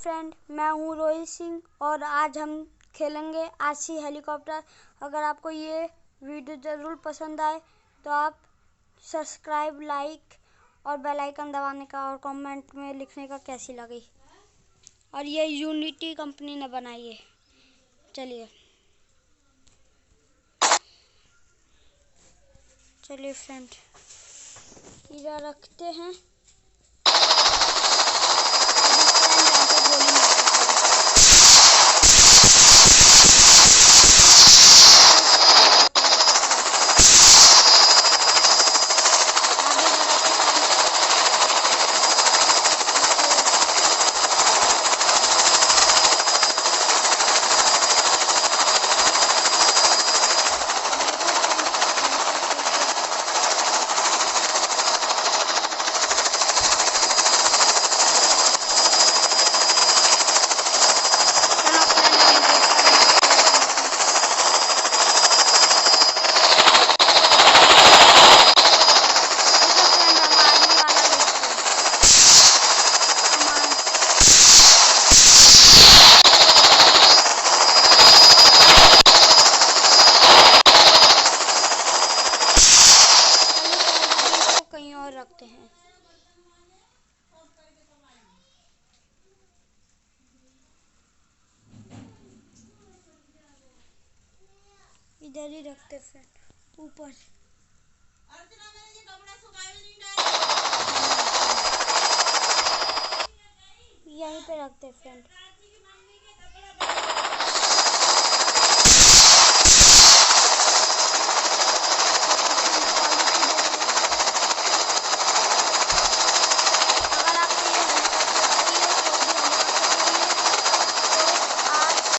Friend, मैं हूँ रोहित सिंह और आज हम खेलेंगे आरसी हेलीकॉप्टर। अगर आपको ये वीडियो ज़रूर पसंद आए तो आप सब्सक्राइब, लाइक और बेल आइकन दबाने का और कमेंट में लिखने का कैसी लगी। और ये यूनिटी कंपनी ने बनाई है। चलिए फ्रेंड, इधर रखते हैं। कहीं और रखते हैं। इधर ही रखते फ्रेंड, ऊपर। यहीं पे रखते फ्रेंड।